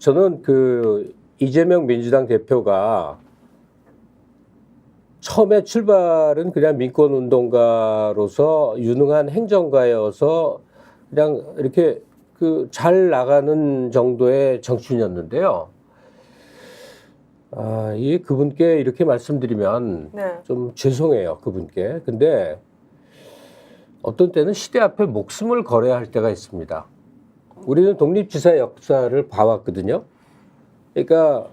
저는 그 이재명 민주당 대표가 처음에 출발은 그냥 민권운동가로서 유능한 행정가여서 그냥 이렇게 그 잘 나가는 정도의 정치인이었는데요. 이 그분께 이렇게 말씀드리면 네. 좀 죄송해요, 그분께. 근데 어떤 때는 시대 앞에 목숨을 걸어야 할 때가 있습니다. 우리는 독립지사 역사를 봐왔거든요. 그러니까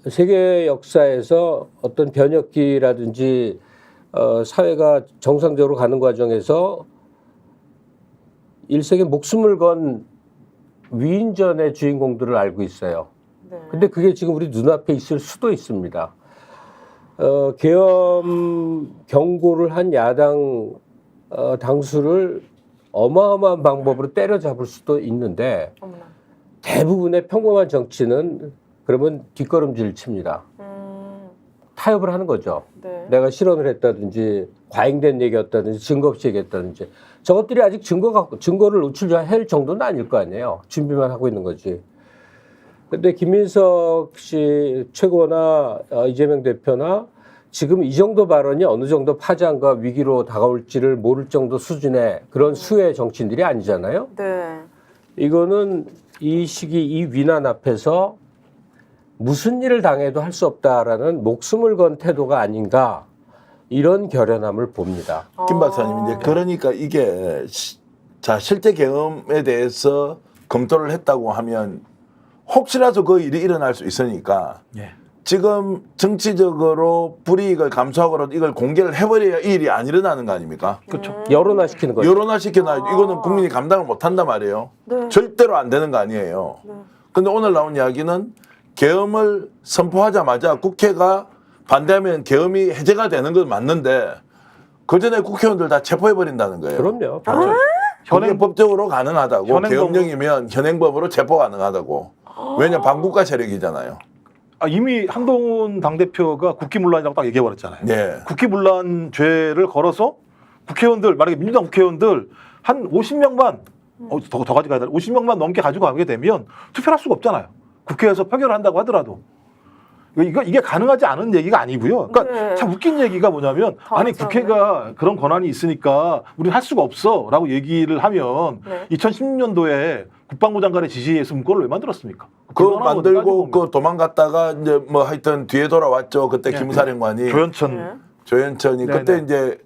세계 역사에서 어떤 변혁기라든지 사회가 정상적으로 가는 과정에서 일생에 목숨을 건 위인전의 주인공들을 알고 있어요. 네. 근데 그게 지금 우리 눈앞에 있을 수도 있습니다. 계엄 경고를 한 야당 당수를 어마어마한 방법으로 때려잡을 수도 있는데 어머나. 대부분의 평범한 정치는 그러면 뒷걸음질 칩니다. 타협을 하는 거죠. 네. 내가 실언을 했다든지 과잉된 얘기였다든지 증거 없이 얘기했다든지 저것들이 아직 증거를 노출할 정도는 아닐 거 아니에요. 준비만 하고 있는 거지. 근데 김민석 씨 최고나 이재명 대표나 지금 이 정도 발언이 어느 정도 파장과 위기로 다가올지를 모를 정도 수준의 그런 수의 정치인들이 아니잖아요. 네. 이거는 이 시기 이 위난 앞에서 무슨 일을 당해도 할 수 없다라는 목숨을 건 태도가 아닌가 이런 결연함을 봅니다. 김 박사님 이제 그러니까 이게 자 실제 계엄에 대해서 검토를 했다고 하면 혹시라도 그 일이 일어날 수 있으니까 예. 지금 정치적으로 불이익을 감수하고라도 이걸 공개를 해버려야 이 일이 안 일어나는 거 아닙니까? 그렇죠. 여론화시키는 거죠. 여론화시켜놔 이거는 국민이 감당을 못한단 말이에요. 네. 절대로 안 되는 거 아니에요. 근데 오늘 나온 이야기는 계엄을 선포하자마자 국회가 반대하면 계엄이 해제가 되는 건 맞는데 그 전에 국회의원들 다 체포해버린다는 거예요. 그럼요. 그게 법적으로 가능하다고. 현행법으로- 계엄령이면 현행법으로 체포 가능하다고. 왜냐 반국가 세력이잖아요. 이미 한동훈 당대표가 국기문란이라고 딱 얘기해버렸잖아요. 네. 국기문란 죄를 걸어서 국회의원들, 만약에 민주당 국회의원들 한 50명만, 더 가져가야 돼. 50명만 넘게 가지고 가게 되면 투표를 할 수가 없잖아요. 국회에서 표결을 한다고 하더라도. 이게 가능하지 않은 얘기가 아니고요. 그러니까 네. 참 웃긴 얘기가 뭐냐면 아니 국회가 그런 권한이 있으니까 우리는 할 수가 없어라고 얘기를 하면 네. 2016년도에 국방부 장관의 지시에서 문건을 왜 만들었습니까? 그거 그거 하나 만들고 따지고 보면. 그 도망갔다가 이제 뭐 하여튼 뒤에 돌아왔죠. 그때 네. 김사령관이 조현천 네. 조현천이 네, 그때 네. 이제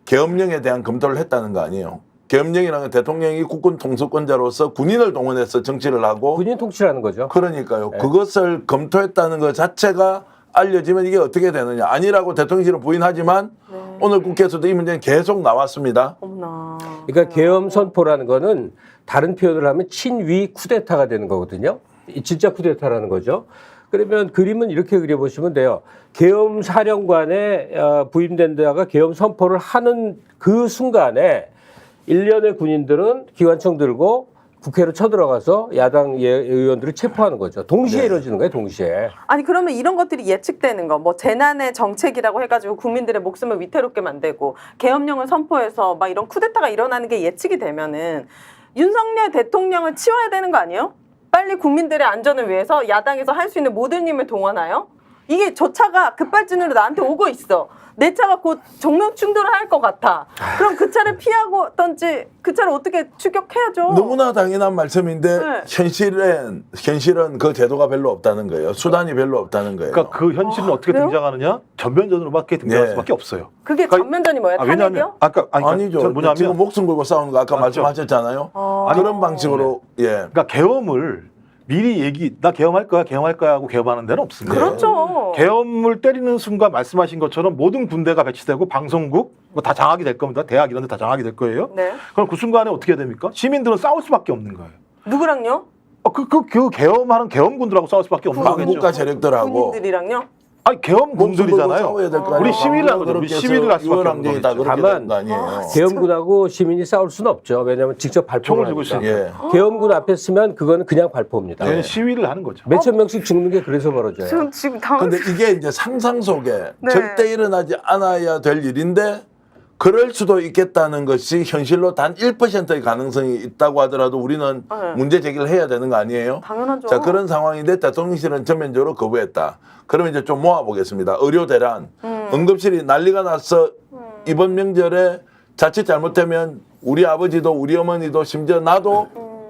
계엄령에 대한 검토를 했다는 거 아니에요. 계엄령이라는 건 대통령이 국군 통수권자로서 군인을 동원해서 정치를 하고 군인 통치라는 거죠. 그러니까요. 네. 그것을 검토했다는 것 자체가 알려지면 이게 어떻게 되느냐. 아니라고 대통령실은 부인하지만 오늘 국회에서도 이 문제는 계속 나왔습니다. 어머나. 그러니까 계엄 선포라는 거는 다른 표현을 하면 친위 쿠데타가 되는 거거든요. 진짜 쿠데타라는 거죠. 그러면 그림은 이렇게 그려보시면 돼요. 계엄 사령관에 부임된 데다가 계엄 선포를 하는 그 순간에 일련의 군인들은 기관총 들고 국회로 쳐들어가서 야당 의원들을 체포하는 거죠. 동시에 네. 이루어지는 거예요. 동시에. 아니 그러면 이런 것들이 예측되는 거, 뭐 재난의 정책이라고 해가지고 국민들의 목숨을 위태롭게 만들고 계엄령을 선포해서 막 이런 쿠데타가 일어나는 게 예측이 되면은 윤석열 대통령을 치워야 되는 거 아니에요? 빨리 국민들의 안전을 위해서 야당에서 할 수 있는 모든 힘을 동원하여 이게 저 차가 급발진으로 나한테 오고 있어. 내 차가 곧 정면 충돌을 할 것 같아. 그럼 그 차를 피하고든지 그 차를 어떻게 추격해야죠. 너무나 당연한 말씀인데 네. 현실은 그 제도가 별로 없다는 거예요. 수단이 별로 없다는 거예요. 그러니까 그 현실은 어떻게 그래요? 등장하느냐? 전면전으로밖에 등장할 네. 수밖에 없어요. 그게 그러니까- 전면전이 뭐예요? 왜냐하면 탄핵이요? 아까 아니죠. 저는 뭐냐면 지금 목숨 걸고 싸우는 거 아까 맞죠. 말씀하셨잖아요. 아. 그런 방식으로 예. 그러니까 계엄을 미리 나 계엄할 거야 하고 계엄하는 데는 없습니다. 그렇죠. 계엄을 때리는 순간 말씀하신 것처럼 모든 군대가 배치되고 방송국 뭐 다 장악이 될 겁니다. 대학 이런 데 다 장악이 될 거예요. 네. 그럼 그 순간에 어떻게 됩니까? 시민들은 싸울 수밖에 없는 거예요. 누구랑요? 그 계엄하는 계엄군들하고 싸울 수밖에 없는 거겠죠. 반국가 세력들하고 군인들이랑요? 아니 계엄군들이잖아요. 싸워야 될거 아니에요. 우리 시민이라는 거죠. 우리 그렇게 시민을 할 수밖에 없는 유언항쟁이 다 거죠. 그렇게 다만 되는 거 아니에요. 계엄군하고 시민이 싸울 수는 없죠. 왜냐하면 직접 발포를 총을 들고 하니까. 있으니까. 예. 계엄군 앞에 쓰면 그거는 그냥 발포입니다. 얘는 시위를 하는 거죠. 몇천 명씩 죽는 게 그래서 벌어져요. 지금 근데 이게 이제 상상 속에 네. 절대 일어나지 않아야 될 일인데 그럴 수도 있겠다는 것이 현실로 단 1%의 가능성이 있다고 하더라도 우리는 네. 문제 제기를 해야 되는 거 아니에요? 당연하죠. 자, 그런 상황인데 대통령실은 전면적으로 거부했다. 그러면 이제 좀 모아보겠습니다. 의료 대란, 응급실이 난리가 났어. 이번 명절에 자칫 잘못되면 우리 아버지도 우리 어머니도 심지어 나도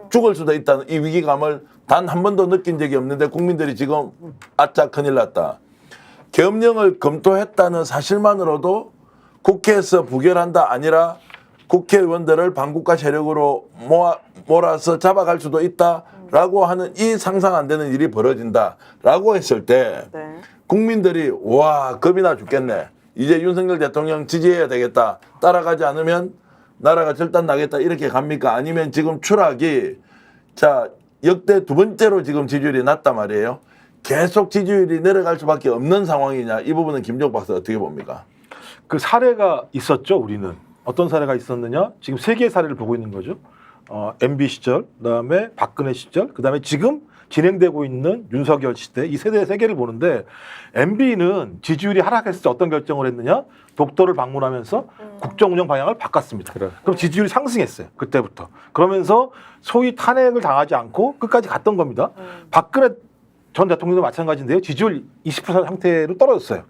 죽을 수도 있다는 이 위기감을 단 한 번도 느낀 적이 없는데 국민들이 지금 아짜 큰일 났다. 계엄령을 검토했다는 사실만으로도 국회에서 부결한다 아니라 국회의원들을 반국가 세력으로 몰아서 잡아갈 수도 있다라고 하는 이 상상 안 되는 일이 벌어진다라고 했을 때 네. 국민들이 와 겁이 나 죽겠네. 이제 윤석열 대통령 지지해야 되겠다. 따라가지 않으면 나라가 절단 나겠다. 이렇게 갑니까? 아니면 지금 추락이 자 역대 두 번째로 지금 지지율이 낮단 말이에요. 계속 지지율이 내려갈 수밖에 없는 상황이냐. 이 부분은 김종 박사 어떻게 봅니까? 그 사례가 있었죠. 우리는 어떤 사례가 있었느냐? 지금 세 개의 사례를 보고 있는 거죠. MB 시절, 그다음에 박근혜 시절, 그다음에 지금 진행되고 있는 윤석열 시대 이 세대 세 개를 보는데 MB는 지지율이 하락했을 때 어떤 결정을 했느냐? 독도를 방문하면서 국정 운영 방향을 바꿨습니다. 그래. 그럼 지지율이 상승했어요. 그때부터. 그러면서 소위 탄핵을 당하지 않고 끝까지 갔던 겁니다. 박근혜 전 대통령도 마찬가지인데요. 지지율 20% 상태로 떨어졌어요.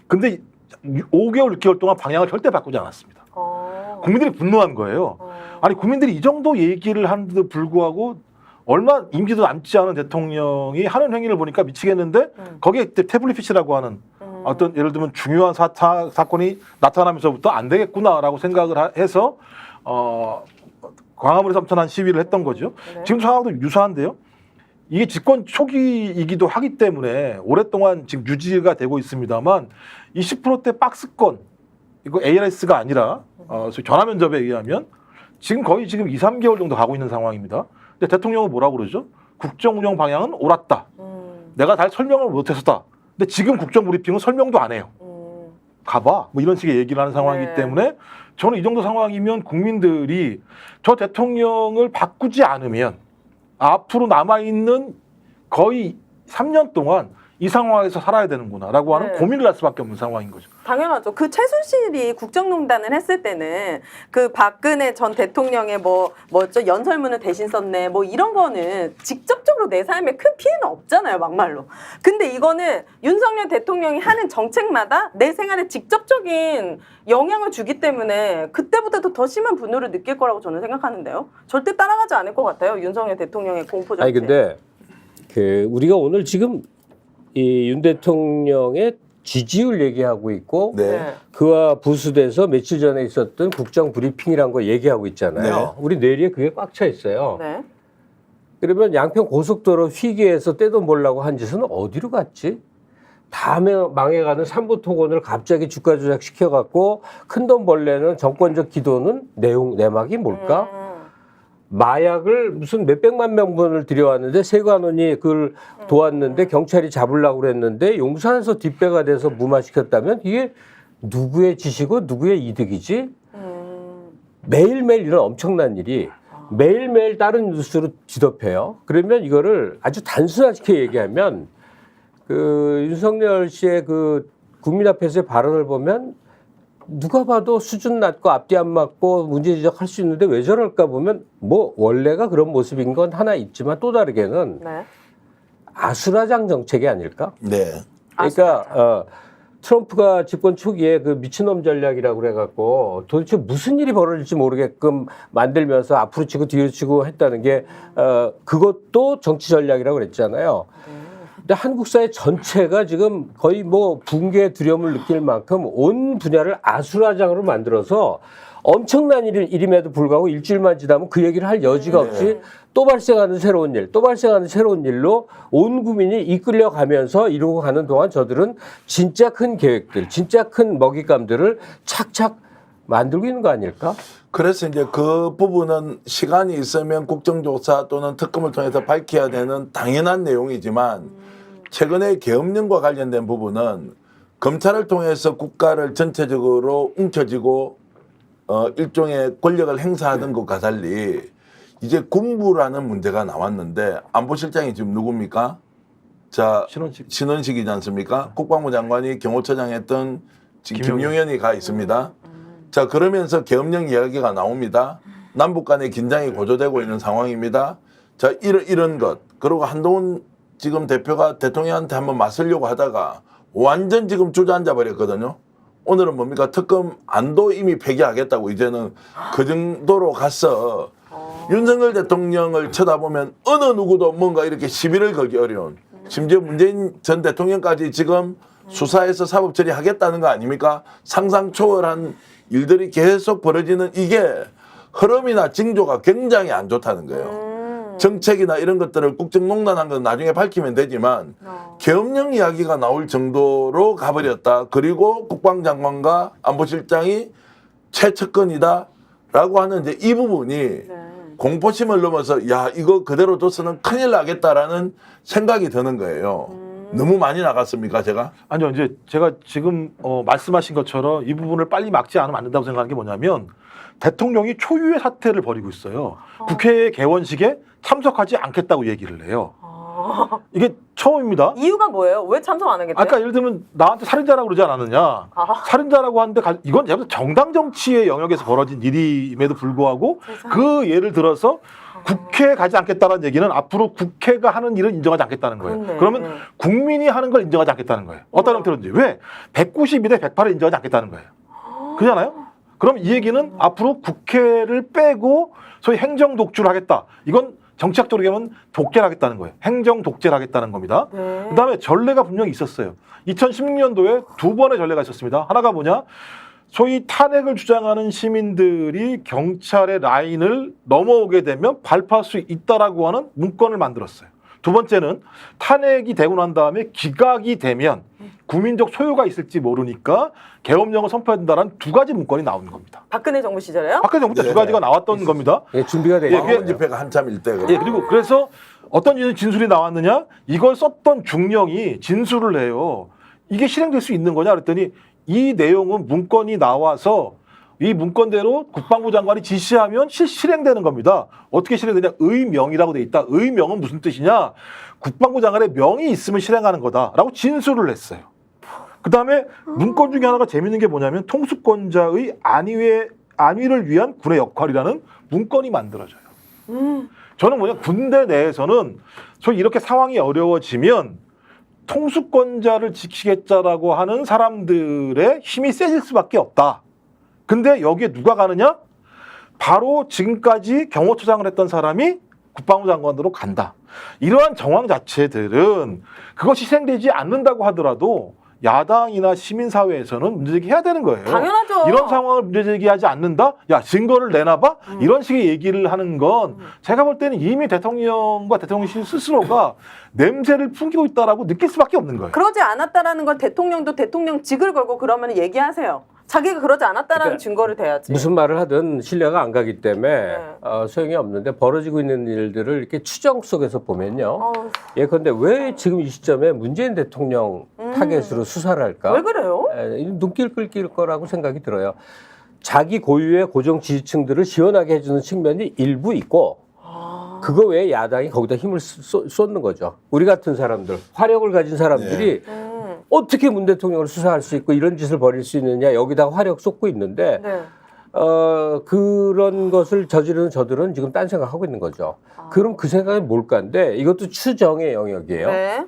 근데 5개월, 6개월 동안 방향을 절대 바꾸지 않았습니다. 국민들이 분노한 거예요. 아니 국민들이 이 정도 얘기를 하는데도 불구하고 얼마 임기도 남지 않은 대통령이 하는 행위를 보니까 미치겠는데 거기에 태블릿 피시라고 하는 어떤 예를 들면 중요한 사건이 나타나면서부터 안 되겠구나라고 생각을 해서 광화문에 삼천한 시위를 했던 거죠. 네. 지금 상황도 유사한데요. 이게 집권 초기이기도 하기 때문에 오랫동안 지금 유지가 되고 있습니다만 20%대 박스권 이거 ARS가 아니라 전화 면접에 의하면 지금 거의 지금 2, 3개월 정도 가고 있는 상황입니다. 근데 대통령은 뭐라고 그러죠? 국정 운영 방향은 옳았다. 내가 잘 설명을 못했었다. 근데 지금 국정 브리핑은 설명도 안 해요. 가봐. 뭐 이런 식의 얘기를 하는 상황이기 네. 때문에 저는 이 정도 상황이면 국민들이 저 대통령을 바꾸지 않으면 앞으로 남아있는 거의 3년 동안 이 상황에서 살아야 되는구나라고 하는 네. 고민을 할 수밖에 없는 상황인 거죠. 당연하죠. 그 최순실이 국정농단을 했을 때는 그 박근혜 전 대통령의 뭐죠 연설문을 대신 썼네 뭐 이런 거는 직접적으로 내 삶에 큰 피해는 없잖아요 막말로. 근데 이거는 윤석열 대통령이 하는 정책마다 내 생활에 직접적인 영향을 주기 때문에 그때보다도 더 심한 분노를 느낄 거라고 저는 생각하는데요. 절대 따라가지 않을 것 같아요. 윤석열 대통령의 공포 정책. 아니 근데 우리가 오늘 지금 이 윤 대통령의 지지율 얘기하고 있고 네. 그와 부수돼서 며칠 전에 있었던 국정 브리핑이란 거 얘기하고 있잖아요. 네. 우리 뇌리에 그게 꽉 차 있어요. 네. 그러면 양평 고속도로 휘게에서 떼돈 벌라고 한 짓은 어디로 갔지? 다음에 망해가는 삼부토건을 갑자기 주가 조작 시켜갖고 큰돈 벌려는 정권적 기도는 내막이 뭘까? 마약을 무슨 몇백만 명분을 들여왔는데 세관원이 그걸 도왔는데 경찰이 잡으려고 그랬는데 용산에서 뒷배가 돼서 무마시켰다면 이게 누구의 지시고 누구의 이득이지? 매일매일 이런 엄청난 일이 매일매일 다른 뉴스로 뒤덮여요. 그러면 이거를 아주 단순하게 얘기하면 그 윤석열 씨의 그 국민 앞에서의 발언을 보면 누가 봐도 수준 낮고 앞뒤 안 맞고 문제 지적할 수 있는데 왜 저럴까 보면 뭐 원래가 그런 모습인 건 하나 있지만 또 다르게는 네. 아수라장 정책이 아닐까? 네. 그러니까 트럼프가 집권 초기에 그 미친놈 전략이라고 그래갖고 도대체 무슨 일이 벌어질지 모르게끔 만들면서 앞으로 치고 뒤로 치고 했다는 게 그것도 정치 전략이라고 그랬잖아요. 근데 한국 사회 전체가 지금 거의 뭐 붕괴 두려움을 느낄 만큼 온 분야를 아수라장으로 만들어서 엄청난 일임에도 불구하고 일주일만 지나면 그 얘기를 할 여지가 없이 또 발생하는 새로운 일, 또 발생하는 새로운 일로 온 국민이 이끌려 가면서 이루고 가는 동안 저들은 진짜 큰 계획들, 진짜 큰 먹잇감들을 착착 만들고 있는 거 아닐까? 그래서 이제 그 부분은 시간이 있으면 국정조사 또는 특검을 통해서 밝혀야 되는 당연한 내용이지만 최근에 계엄령과 관련된 부분은 검찰을 통해서 국가를 전체적으로 움켜쥐고 일종의 권력을 행사하던 것과 달리 이제 군부라는 문제가 나왔는데 안보실장이 지금 누굽니까? 자, 신원식이지 않습니까? 국방부 장관이 경호처장 했던 지금 김용현이 가 있습니다. 자, 그러면서 계엄령 이야기가 나옵니다. 남북 간의 긴장이 고조되고 있는 상황입니다. 자, 이런 것. 그리고 한동훈 지금 대표가 대통령한테 한번 맞서려고 하다가 완전 지금 주저앉아 버렸거든요. 오늘은 뭡니까? 특검 안도 이미 폐기하겠다고 이제는 그 정도로 가서 윤석열 대통령을 쳐다보면 어느 누구도 뭔가 이렇게 시비를 걸기 어려운, 심지어 문재인 전 대통령까지 지금 수사해서 사법 처리하겠다는 거 아닙니까? 상상 초월한 일들이 계속 벌어지는 이게 흐름이나 징조가 굉장히 안 좋다는 거예요. 정책이나 이런 것들을 국정농단한 건 나중에 밝히면 되지만 계엄령 이야기가 나올 정도로 가버렸다. 그리고 국방장관과 안보실장이 최측근이다라고 하는 이제 이 부분이 공포심을 넘어서 야 이거 그대로 둬서는 큰일 나겠다라는 생각이 드는 거예요. 너무 많이 나갔습니까 제가? 아니요, 이제 제가 지금 말씀하신 것처럼 이 부분을 빨리 막지 않으면 안 된다고 생각하는 게 뭐냐면 대통령이 초유의 사태를 벌이고 있어요. 국회 개원식에 참석하지 않겠다고 얘기를 해요. 이게 처음입니다. 이유가 뭐예요? 왜 참석 안 하겠대요? 아까 예를 들면 나한테 살인자라고 그러지 않았느냐. 살인자라고 하는데 이건 정당 정치의 영역에서 벌어진 일임에도 불구하고 그 예를 들어서 국회에 가지 않겠다는 얘기는 앞으로 국회가 하는 일을 인정하지 않겠다는 거예요. 그렇네. 그러면 국민이 하는 걸 인정하지 않겠다는 거예요. 어떤 형태로든지. 왜? 192대 108을 인정하지 않겠다는 거예요. 그잖아요? 그럼 이 얘기는 앞으로 국회를 빼고 소위 행정 독주를 하겠다. 이건 정치학적으로 얘기하면 독재를 하겠다는 거예요. 행정 독재를 하겠다는 겁니다. 그다음에 전례가 분명히 있었어요. 2016년도에 두 번의 전례가 있었습니다. 하나가 뭐냐? 소위 탄핵을 주장하는 시민들이 경찰의 라인을 넘어오게 되면 발표할 수 있다라고 하는 문건을 만들었어요. 두 번째는 탄핵이 되고 난 다음에 기각이 되면 국민적 소요가 있을지 모르니까 계엄령을 선포해야 된다는 두 가지 문건이 나오는 겁니다. 박근혜 정부 시절에요? 박근혜 정부 때 두 가지가 나왔던 겁니다. 예, 준비가 되어 예, 광화문 집회가 한참일 때. 예, 그리고 그래서 어떤 진술이 나왔느냐? 이걸 썼던 중령이 진술을 해요. 이게 실행될 수 있는 거냐? 그랬더니 이 내용은 문건이 나와서 이 문건대로 국방부 장관이 지시하면 실행되는 겁니다. 어떻게 실행되냐? 의명이라고 돼 있다. 의명은 무슨 뜻이냐? 국방부 장관의 명이 있으면 실행하는 거다라고 진술을 했어요. 그다음에 문건 중에 하나가 재밌는 게 뭐냐면 통수권자의 안위를 위한 군의 역할이라는 문건이 만들어져요. 저는 뭐냐? 군대 내에서는 소위 이렇게 상황이 어려워지면 통수권자를 지키겠다라고 하는 사람들의 힘이 세질 수밖에 없다. 근데 여기에 누가 가느냐? 바로 지금까지 경호처장을 했던 사람이 국방부 장관으로 간다. 이러한 정황 자체들은 그것이 실행되지 않는다고 하더라도 야당이나 시민사회에서는 문제제기해야 되는 거예요. 당연하죠. 이런 상황을 문제제기하지 않는다? 야, 증거를 내놔봐? 이런 식의 얘기를 하는 건 제가 볼 때는 이미 대통령과 대통령실 스스로가 냄새를 풍기고 있다라고 느낄 수밖에 없는 거예요. 그러지 않았다라는 건 대통령도 대통령직을 걸고 그러면 얘기하세요. 자기가 그러지 않았다라는 그러니까 증거를 대야지. 무슨 말을 하든 신뢰가 안 가기 때문에 네. 소용이 없는데 벌어지고 있는 일들을 이렇게 추정 속에서 보면요. 예컨대 왜 지금 이 시점에 문재인 대통령 타겟으로 수사를 할까? 왜 그래요? 눈길 끌길 거라고 생각이 들어요. 자기 고유의 고정 지지층들을 시원하게 해주는 측면이 일부 있고 그거 외에 야당이 거기다 힘을 쏟는 거죠. 우리 같은 사람들, 화력을 가진 사람들이 어떻게 문 대통령을 수사할 수 있고 이런 짓을 벌일 수 있느냐 여기다가 화력 쏟고 있는데 네. 그런 것을 저지르는 저들은 지금 딴 생각하고 있는 거죠. 그럼 그 생각이 뭘까인데 이것도 추정의 영역이에요. 네.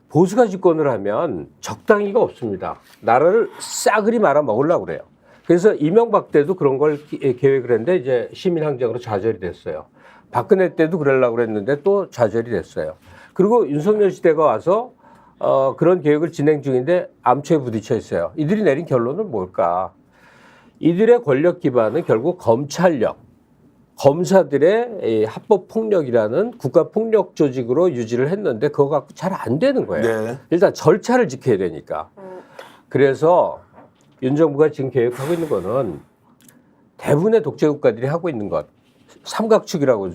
보수가 집권을 하면 적당히가 없습니다. 나라를 싸그리 말아 먹으려고 그래요. 그래서 이명박 때도 그런 걸 계획을 했는데 이제 시민항쟁으로 좌절이 됐어요. 박근혜 때도 그러려고 그랬는데 또 좌절이 됐어요. 그리고 윤석열 시대가 와서 그런 계획을 진행 중인데 암초에 부딪혀 있어요. 이들이 내린 결론은 뭘까? 이들의 권력 기반은 결국 검찰력, 검사들의 이 합법폭력이라는 국가폭력 조직으로 유지를 했는데 그거 갖고 잘 안 되는 거예요. 네. 일단 절차를 지켜야 되니까. 그래서 윤 정부가 지금 계획하고 있는 거는 대부분의 독재국가들이 하고 있는 것. 삼각축이라고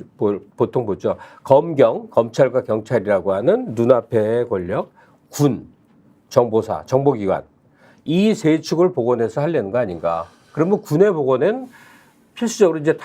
보통 보죠. 검경, 검찰과 경찰이라고 하는 눈앞의 권력, 군, 정보사, 정보기관. 이 세 축을 복원해서 하려는 거 아닌가. 그러면 군에 복원은 필수적으로 이제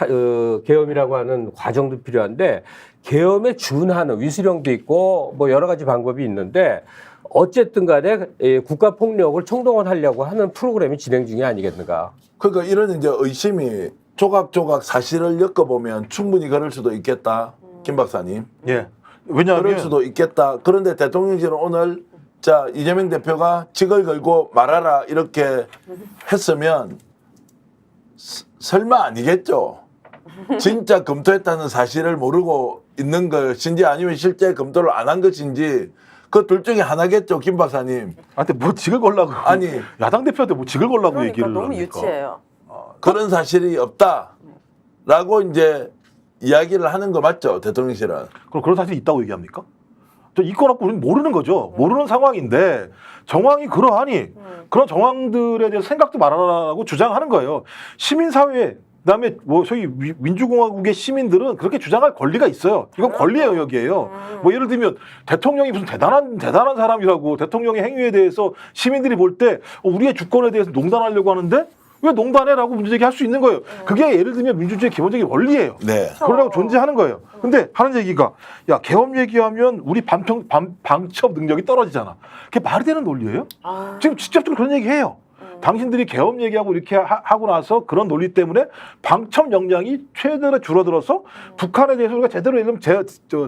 계엄이라고 하는 과정도 필요한데 계엄에 준하는 위수령도 있고 뭐 여러 가지 방법이 있는데 어쨌든 간에 국가 폭력을 총동원하려고 하는 프로그램이 진행 중이 아니겠는가. 그러니까 이런 이제 의심이 조각조각 사실을 엮어보면 충분히 그럴 수도 있겠다. 김 박사님. 예. 왜냐하면 그럴 수도 있겠다. 그런데 대통령실은 오늘 자 이재명 대표가 직을 걸고 말하라 이렇게 했으면 설마 아니겠죠. 진짜 검토했다는 사실을 모르고 있는 것인지 아니면 실제 검토를 안 한 것인지 그 둘 중에 하나겠죠, 김 박사님. 한테 뭐 직을 걸라고 아니. 야당 대표한테 뭐 직을 걸라고 그러니까 얘기를 너무 합니까? 유치해요. 그런 사실이 없다라고 이야기를 하는 거 맞죠, 대통령실은? 그럼 그런 사실이 있다고 얘기합니까? 저 이건 갖고 우리는 모르는 거죠. 모르는 상황인데 정황이 그러하니 그런 정황들에 대해서 생각도 말하라고 주장하는 거예요. 시민사회 그다음에 뭐 소위 민주공화국의 시민들은 그렇게 주장할 권리가 있어요. 이건 권리의 영역이에요. 뭐 예를 들면 대통령이 무슨 대단한 사람이라고 대통령의 행위에 대해서 시민들이 볼 때 우리의 주권에 대해서 농단하려고 하는데 왜 농단해라고 문제제기할 수 있는 거예요. 그게 예를 들면 민주주의의 기본적인 원리예요. 네. 그러라고 존재하는 거예요. 근데 하는 얘기가 야 계엄 얘기하면 우리 방첩 능력이 떨어지잖아. 그게 말이 되는 논리예요? 지금 직접적으로 그런 얘기해요. 당신들이 계엄 얘기하고 이렇게 하고 나서 그런 논리 때문에 방첩 역량이 최대로 줄어들어서 북한에 대해서 우리가 제대로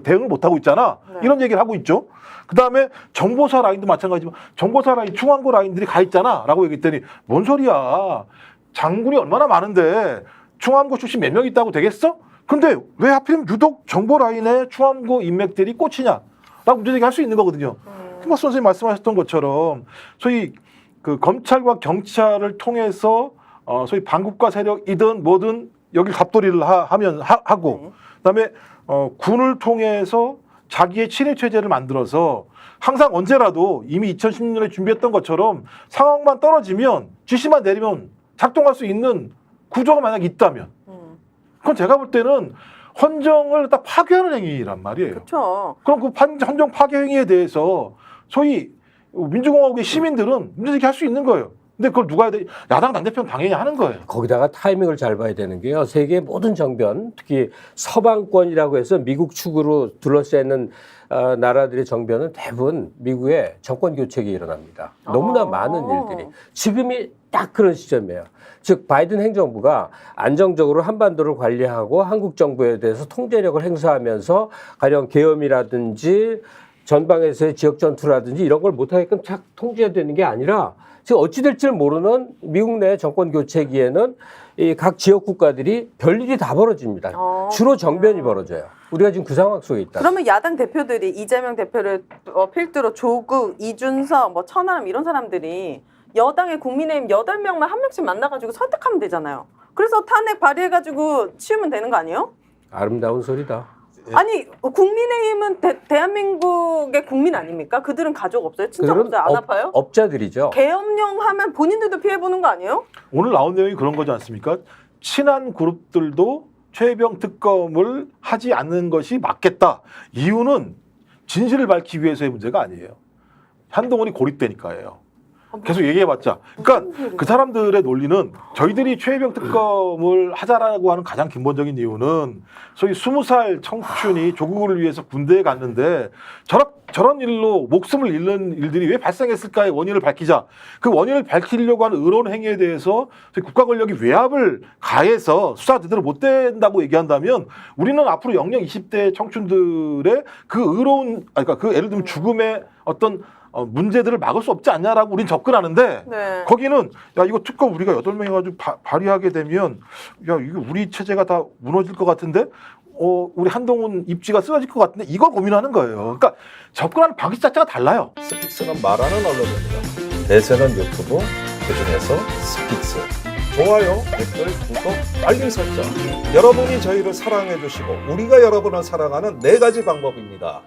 대응을 못하고 있잖아. 네. 이런 얘기를 하고 있죠. 그다음에 정보사 라인도 마찬가지지만 정보사 라인, 중앙고 라인들이 가 있잖아 라고 얘기했더니 뭔 소리야. 장군이 얼마나 많은데 중앙고 출신 몇 명 있다고 되겠어? 근데 왜 하필이면 유독 정보 라인에 중앙고 인맥들이 꽂히냐 라고 문제제기할 수 있는 거거든요. 김박수 선생님 말씀하셨던 것처럼 소위 그 검찰과 경찰을 통해서 소위 반국가 세력이든 뭐든 여기 갑돌이를 하고 그다음에 군을 통해서 자기의 친일 체제를 만들어서 항상 언제라도 이미 2016년에 준비했던 것처럼 상황만 떨어지면 지시만 내리면 작동할 수 있는 구조가 만약 있다면 그건 제가 볼 때는 헌정을 딱 파괴하는 행위란 말이에요. 그렇죠. 그럼 그 헌정 파괴 행위에 대해서 소위 민주공화국의 시민들은 문제제기 할 수 있는 거예요. 근데 그걸 누가 해야 돼? 야당 당대표는 당연히 하는 거예요. 거기다가 타이밍을 잘 봐야 되는 게요. 세계 모든 정변, 특히 서방권이라고 해서 미국 축으로 둘러싸는 나라들의 정변은 대부분 미국의 정권 교체가 일어납니다. 너무나 많은 일들이. 지금이 딱 그런 시점이에요. 즉 바이든 행정부가 안정적으로 한반도를 관리하고 한국 정부에 대해서 통제력을 행사하면서 가령 계엄이라든지 전방에서의 지역 전투라든지 이런 걸 못하게끔 착 통제되는 게 아니라 지금 어찌 될지를 모르는 미국 내 정권 교체기에는 이 각 지역 국가들이 별일이 다 벌어집니다. 주로 정변이 벌어져요. 우리가 지금 그 상황 속에 있다. 그러면 야당 대표들이 이재명 대표를 필두로 조국, 이준석, 뭐 천하람 이런 사람들이 여당의 국민의힘 8명만 한 명씩 만나가지고 설득하면 되잖아요. 그래서 탄핵 발의해가지고 치우면 되는 거 아니에요? 아름다운 소리다. 아니 국민의힘은 대한민국의 국민 아닙니까? 그들은 가족 없어요? 친척 그들은 없어요? 안 아파요? 업자들이죠. 계엄령 하면 본인들도 피해보는 거 아니에요? 오늘 나온 내용이 그런 거지 않습니까? 친한 그룹들도 최혜병 특검을 하지 않는 것이 맞겠다. 이유는 진실을 밝히기 위해서의 문제가 아니에요. 한동훈이 고립되니까예요. 계속 얘기해봤자. 그러니까 그 사람들의 논리는 저희들이 최혜병 특검을 하자라고 하는 가장 근본적인 이유는 소위 20살 청춘이 조국을 위해서 군대에 갔는데 저런 일로 목숨을 잃는 일들이 왜 발생했을까의 원인을 밝히자. 그 원인을 밝히려고 하는 의로운 행위에 대해서 국가 권력이 외압을 가해서 수사 제대로 못 된다고 얘기한다면 우리는 앞으로 영영 20대 청춘들의 그 의로운, 그러니까 그 예를 들면 죽음의 어떤 문제들을 막을 수 없지 않냐라고 우린 접근하는데 네. 거기는 야 이거 특검 우리가 8명 해가지고 발의하게 되면 야 이거 우리 체제가 다 무너질 것 같은데 우리 한동훈 입지가 쓰러질 것 같은데 이걸 고민하는 거예요. 그러니까 접근하는 방식 자체가 달라요. 스픽스는 말하는 언론입니다. 대세는 유튜브, 그중에서 스픽스. 좋아요, 댓글, 구독, 알림 설정. 여러분이 저희를 사랑해 주시고 우리가 여러분을 사랑하는 4가지 방법입니다.